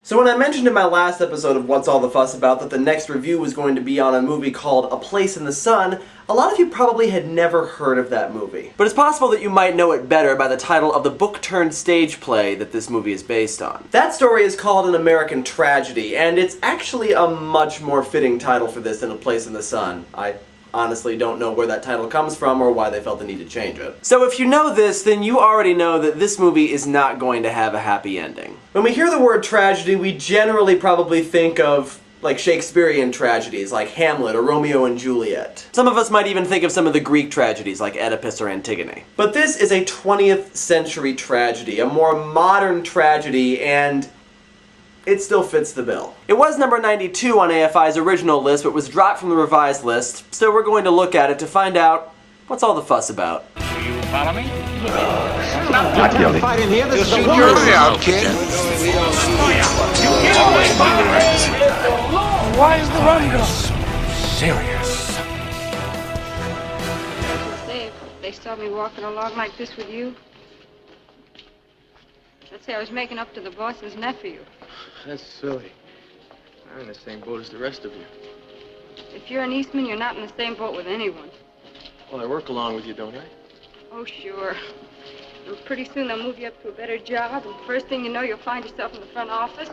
So when I mentioned in my last episode of What's All the Fuss About that the next review was going to be on a movie called A Place in the Sun, a lot of you probably had never heard of that movie. But it's possible that you might know it better by the title of the book-turned-stage play that this movie is based on. That story is called An American Tragedy, and it's actually a much more fitting title for this than A Place in the Sun. I honestly don't know where that title comes from or why they felt the need to change it. So if you know this, then you already know that this movie is not going to have a happy ending. When we hear the word tragedy, we generally probably think of like Shakespearean tragedies like Hamlet or Romeo and Juliet. Some of us might even think of some of the Greek tragedies like Oedipus or Antigone. But this is a 20th century tragedy, a more modern tragedy, and it still fits the bill. It was number 92 on AFI's original list, but was dropped from the revised list, so we're going to look at it to find out what's all the fuss about. Do you follow me? Not guilty. Fight in here. This is a war. You're out, kid. Why is the run go so serious? Say, if they saw me walking along like this with you, let's say I was making up to the boss's nephew. That's silly. I'm in the same boat as the rest of you. If you're an Eastman, you're not in the same boat with anyone. Well, I work along with you, don't I? Oh, sure. And pretty soon they'll move you up to a better job, and first thing you know, you'll find yourself in the front office.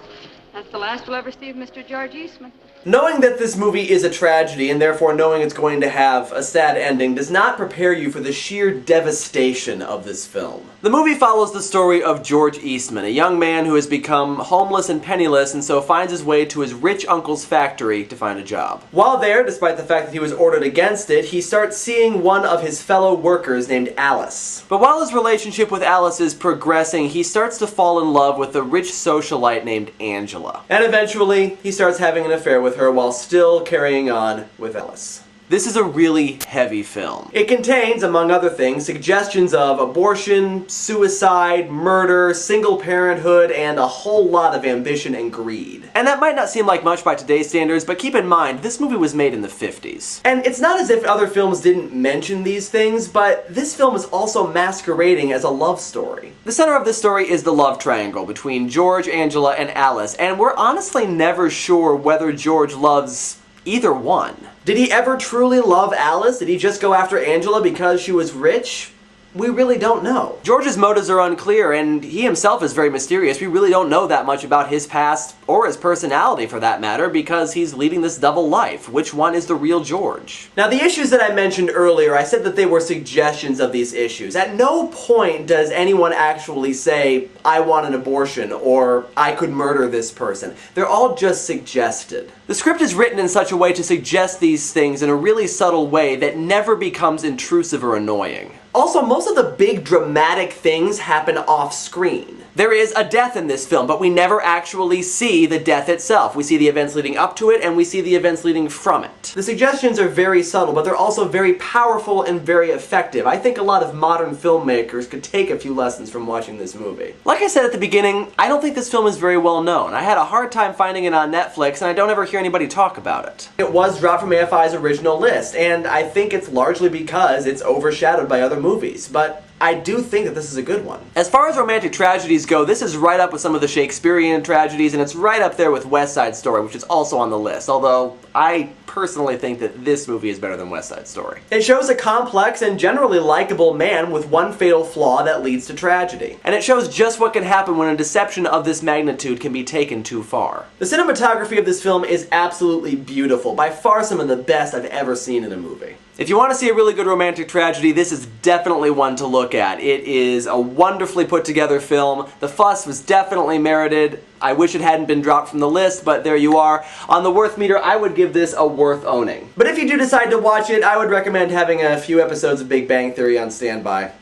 That's the last we'll ever see of Mr. George Eastman. Knowing that this movie is a tragedy, and therefore knowing it's going to have a sad ending, does not prepare you for the sheer devastation of this film. The movie follows the story of George Eastman, a young man who has become homeless and penniless and so finds his way to his rich uncle's factory to find a job. While there, despite the fact that he was ordered against it, he starts seeing one of his fellow workers named Alice. But while his relationship with Alice is progressing, he starts to fall in love with a rich socialite named Angela. And eventually, he starts having an affair with her while still carrying on with Alice. This is a really heavy film. It contains, among other things, suggestions of abortion, suicide, murder, single parenthood, and a whole lot of ambition and greed. And that might not seem like much by today's standards, but keep in mind, this movie was made in the 50s. And it's not as if other films didn't mention these things, but this film is also masquerading as a love story. The center of this story is the love triangle between George, Angela, and Alice, and we're honestly never sure whether George loves either one. Did he ever truly love Alice? Did he just go after Angela because she was rich? We really don't know. George's motives are unclear, and he himself is very mysterious. We really don't know that much about his past, or his personality for that matter, because he's leading this double life. Which one is the real George? Now, the issues that I mentioned earlier, I said that they were suggestions of these issues. At no point does anyone actually say, I want an abortion, or I could murder this person. They're all just suggested. The script is written in such a way to suggest these things in a really subtle way that never becomes intrusive or annoying. Also, most of the big dramatic things happen off-screen. There is a death in this film, but we never actually see the death itself. We see the events leading up to it, and we see the events leading from it. The suggestions are very subtle, but they're also very powerful and very effective. I think a lot of modern filmmakers could take a few lessons from watching this movie. Like I said at the beginning, I don't think this film is very well known. I had a hard time finding it on Netflix, and I don't ever hear anybody talk about it. It was dropped from AFI's original list, and I think it's largely because it's overshadowed by other movies, but I do think that this is a good one. As far as romantic tragedies go, this is right up with some of the Shakespearean tragedies, and it's right up there with West Side Story, which is also on the list, although I personally think that this movie is better than West Side Story. It shows a complex and generally likable man with one fatal flaw that leads to tragedy. And it shows just what can happen when a deception of this magnitude can be taken too far. The cinematography of this film is absolutely beautiful, by far some of the best I've ever seen in a movie. If you want to see a really good romantic tragedy, this is definitely one to look at. It is a wonderfully put together film. The fuss was definitely merited. I wish it hadn't been dropped from the list, but there you are. On the worth meter, I would give this a worth owning. But if you do decide to watch it, I would recommend having a few episodes of Big Bang Theory on standby.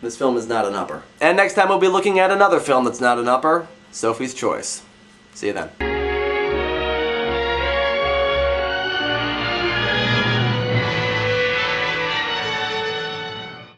This film is not an upper. And next time we'll be looking at another film that's not an upper, Sophie's Choice. See you then.